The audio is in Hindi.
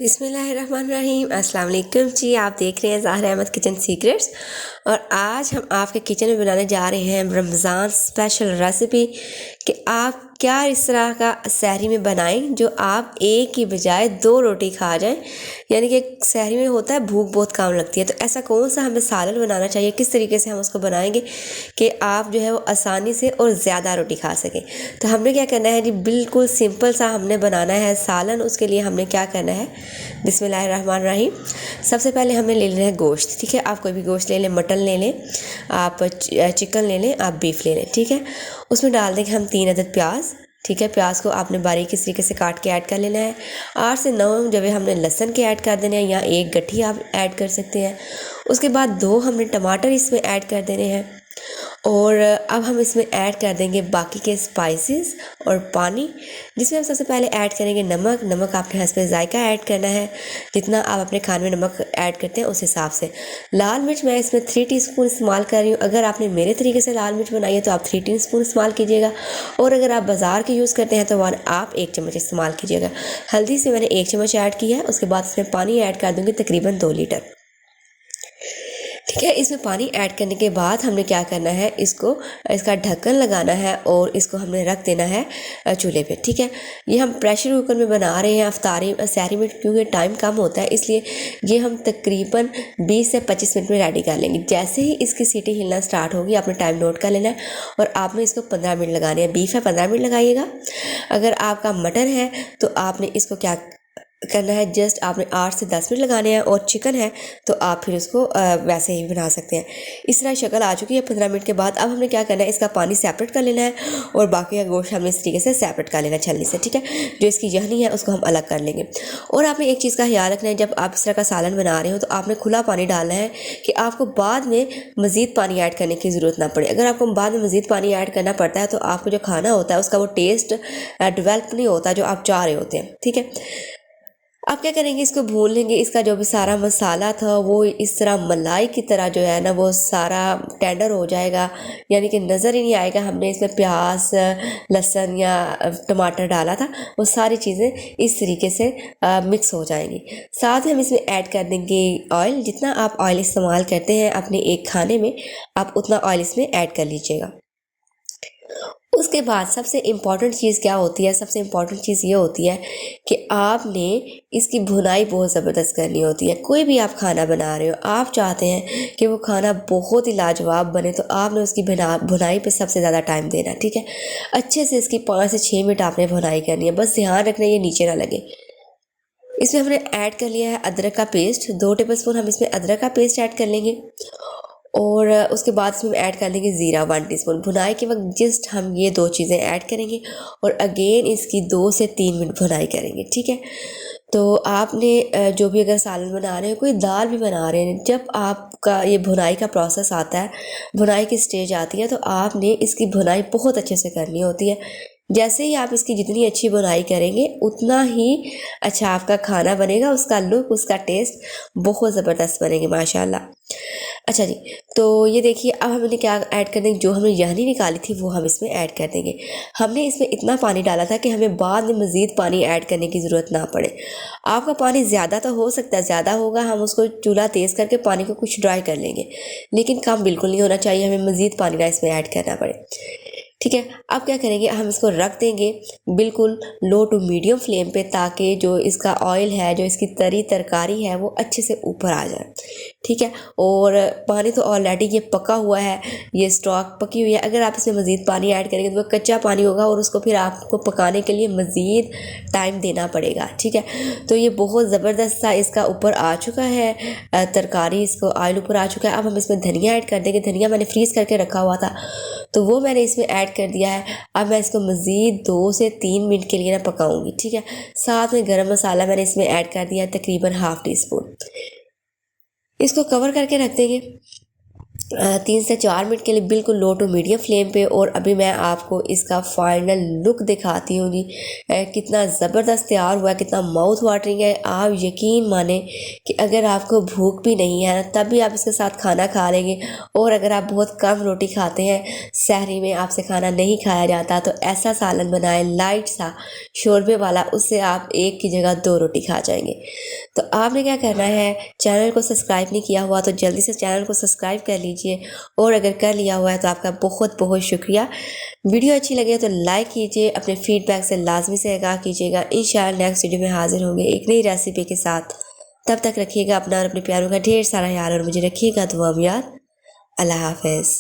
बिस्मिल्लाहिर्रहमानिर्रहीम। अस्सलाम वालेकुम जी। आप देख रहे हैं ज़ाहरा अहमद किचन सीक्रेट्स और आज हम आपके किचन में बनाने जा रहे हैं रमज़ान स्पेशल रेसिपी कि आप क्या इस तरह का सहरी में बनाएं जो आप एक की बजाय दो रोटी खा जाएं। यानी कि सहरी में होता है भूख बहुत कम लगती है, तो ऐसा कौन सा हमें सालन बनाना चाहिए, किस तरीके से हम उसको बनाएंगे कि आप जो है वो आसानी से और ज़्यादा रोटी खा सकें। तो हमने क्या करना है जी, बिल्कुल सिंपल सा हमने बनाना है सालन। उसके लिए हमने क्या करना है, बिस्मिल्लाहिर्रहमानिर्रहीम। सबसे पहले हमें ले लेना है गोश्त। ठीक है, आप कोई भी गोश्त ले लें, मटन ले लें, आप चिकन ले लें, आप बीफ ले लें। ठीक है, उसमें डाल देंगे हम 3 अदद प्याज। ठीक है, प्याज को आपने बारीक इस तरीके से काट के ऐड कर लेना है। 8 से 9 जब हमने लहसुन के ऐड कर देने हैं, या एक गट्ठी आप ऐड कर सकते हैं। उसके बाद 2 हमने टमाटर इसमें ऐड कर देने हैं। और अब हम इसमें ऐड कर देंगे बाकी के स्पाइसेस और पानी, जिसमें हम सबसे पहले ऐड करेंगे नमक। नमक आपने हस्बे ज़ायका ऐड करना है, जितना आप अपने खाने में नमक ऐड करते हैं उस हिसाब से। लाल मिर्च मैं इसमें 3 टीस्पून इस्तेमाल कर रही हूँ। अगर आपने मेरे तरीके से लाल मिर्च बनाई है तो आप 3 टीस्पून इस्तेमाल कीजिएगा, और अगर आप बाज़ार की यूज़ करते हैं तो आप 1 चम्मच इस्तेमाल कीजिएगा। हल्दी से मैंने 1 चम्मच ऐड किया है। उसके बाद इसमें पानी ऐड कर दूँगी, तकरीबन 2 लीटर। ठीक है, इसमें पानी ऐड करने के बाद हमने क्या करना है, इसका ढक्कन लगाना है और इसको हमने रख देना है चूल्हे पे। ठीक है, ये हम प्रेशर कुकर में बना रहे हैं अफ्तारी सहरी में, क्योंकि टाइम कम होता है, इसलिए ये हम तकरीबन 20 से 25 मिनट में रेडी कर लेंगे। जैसे ही इसकी सीटी हिलना स्टार्ट होगी आपने टाइम नोट कर लेना है, और आपने इसको 15 मिनट लगाने हैं। बीफ है 15 मिनट लगाइएगा। अगर आपका मटन है तो आपने इसको क्या करना है, जस्ट आपने 8 से 10 मिनट लगाने हैं, और चिकन है तो आप फिर उसको वैसे ही बना सकते हैं। इस तरह शक्ल आ चुकी है 15 मिनट के बाद। अब हमने क्या करना है, इसका पानी सेपरेट कर लेना है, और बाकी का गोश्त हमने इस तरीके से सेपरेट कर लेना है छलनी से। ठीक है, जो इसकी यखनी है उसको हम अलग कर लेंगे। और आपने एक चीज़ का ख्याल रखना है, जब आप इस तरह का सालन बना रहे हो तो आपने खुला पानी डालना है, कि आपको बाद में मज़ीद पानी ऐड करने की ज़रूरत ना पड़े। अगर आपको बाद में मज़ीद पानी ऐड करना पड़ता है तो आपको जो खाना होता है उसका वो टेस्ट डेवलप नहीं होता जो आप चाह रहे होते हैं। ठीक है, आप क्या करेंगे, इसको भून लेंगे। इसका जो भी सारा मसाला था वो इस तरह मलाई की तरह जो है ना, वो सारा टेंडर हो जाएगा, यानी कि नज़र ही नहीं आएगा हमने इसमें प्याज, लहसुन या टमाटर डाला था। वो सारी चीज़ें इस तरीके से मिक्स हो जाएंगी। साथ ही हम इसमें ऐड कर देंगे ऑयल। जितना आप ऑयल इस्तेमाल करते हैं अपने एक खाने में, आप उतना ऑयल इसमें ऐड कर लीजिएगा। उसके बाद सबसे इम्पॉर्टेंट चीज़ क्या होती है, सबसे इम्पॉर्टेंट चीज़ ये होती है कि आपने इसकी भुनाई बहुत ज़बरदस्त करनी होती है। कोई भी आप खाना बना रहे हो, आप चाहते हैं कि वो खाना बहुत ही लाजवाब बने, तो आपने उसकी भुनाई पे सबसे ज़्यादा टाइम देना। ठीक है, अच्छे से इसकी 5 से 6 मिनट आपने भुनाई करनी है। बस ध्यान रखना ये नीचे ना लगे। इसमें हमने ऐड कर लिया है अदरक का पेस्ट, 2 टेबलस्पून हम इसमें अदरक का पेस्ट ऐड कर लेंगे। और उसके बाद इसमें ऐड कर देंगे ज़ीरा 1 टीस्पून। भुनाई के वक्त जस्ट हम ये 2 चीज़ें ऐड करेंगे, और अगेन इसकी 2 से 3 मिनट भुनाई करेंगे। ठीक है, तो आपने जो भी अगर सालन बना रहे हैं, कोई दाल भी बना रहे हैं, जब आपका ये भुनाई का प्रोसेस आता है, भुनाई की स्टेज आती है, तो आपने इसकी भुनाई बहुत अच्छे से करनी होती है। जैसे ही आप इसकी जितनी अच्छी बुनाई करेंगे उतना ही अच्छा आपका खाना बनेगा, उसका लुक, उसका टेस्ट बहुत ज़बरदस्त बनेगी माशाल्लाह। अच्छा जी, तो ये देखिए अब हमने क्या ऐड कर देंगे, जो हमने यखनी निकाली थी वो हम इसमें ऐड कर देंगे। हमने इसमें इतना पानी डाला था कि हमें बाद में मज़ीद पानी ऐड करने की ज़रूरत ना पड़े। आपका पानी ज़्यादा तो हो सकता है, ज़्यादा होगा हम उसको चूल्हा तेज़ करके पानी को कुछ ड्राई कर लेंगे, लेकिन कम बिल्कुल नहीं होना चाहिए, हमें मज़ीद पानी ना इसमें ऐड करना पड़े। ठीक है, अब क्या करेंगे, हम इसको रख देंगे बिल्कुल लो टू मीडियम फ्लेम पे, ताकि जो इसका ऑयल है, जो इसकी तरी तरकारी है, वो अच्छे से ऊपर आ जाए। ठीक है, और पानी तो ऑलरेडी ये पका हुआ है, ये स्टॉक पकी हुई है। अगर आप इसमें मज़ीद पानी ऐड करेंगे तो वो कच्चा पानी होगा, और उसको फिर आपको पकाने के लिए मज़ीद टाइम देना पड़ेगा। ठीक है, तो ये बहुत ज़बरदस्त सा इसका ऊपर आ चुका है तरकारी, इसको ऑयल ऊपर आ चुका है। अब हम इसमें धनिया ऐड कर देंगे। धनिया मैंने फ्रीज़ करके रखा हुआ था, तो वो मैंने इसमें ऐड कर दिया है। अब मैं इसको मज़ीद 2 से 3 मिनट के लिए ना पकाऊंगी। ठीक है, साथ में गरम मसाला मैंने इसमें ऐड कर दिया है, तकरीबन ½ टीस्पून। इसको कवर करके रख देंगे। 3 से 4 मिनट के लिए बिल्कुल लो टू मीडियम फ्लेम पे। और अभी मैं आपको इसका फाइनल लुक दिखाती हूँ जी। कितना ज़बरदस्त तैयार हुआ है, कितना माउथ वाटरिंग है। आप यकीन माने कि अगर आपको भूख भी नहीं है तब भी आप इसके साथ खाना खा लेंगे। और अगर आप बहुत कम रोटी खाते हैं, सहरी में आपसे खाना नहीं खाया जाता, तो ऐसा सालन बनाएं लाइट सा शोरबे वाला, उससे आप एक की जगह 2 रोटी खा जाएंगे। तो आपने क्या करना है, चैनल को सब्सक्राइब नहीं किया हुआ तो जल्दी से चैनल को सब्सक्राइब कर लीजिए, और अगर कर लिया हुआ है तो आपका बहुत बहुत शुक्रिया। वीडियो अच्छी लगे तो लाइक कीजिए, अपने फीडबैक से लाजमी से आगाह कीजिएगा। इंशाअल्लाह नेक्स्ट वीडियो में हाजिर होंगे एक नई रेसिपी के साथ। तब तक रखिएगा अपना और अपने प्यारों का ढेर सारा ख्याल, और मुझे रखिएगा दुआ में याद। अल्लाह हाफ़िज़।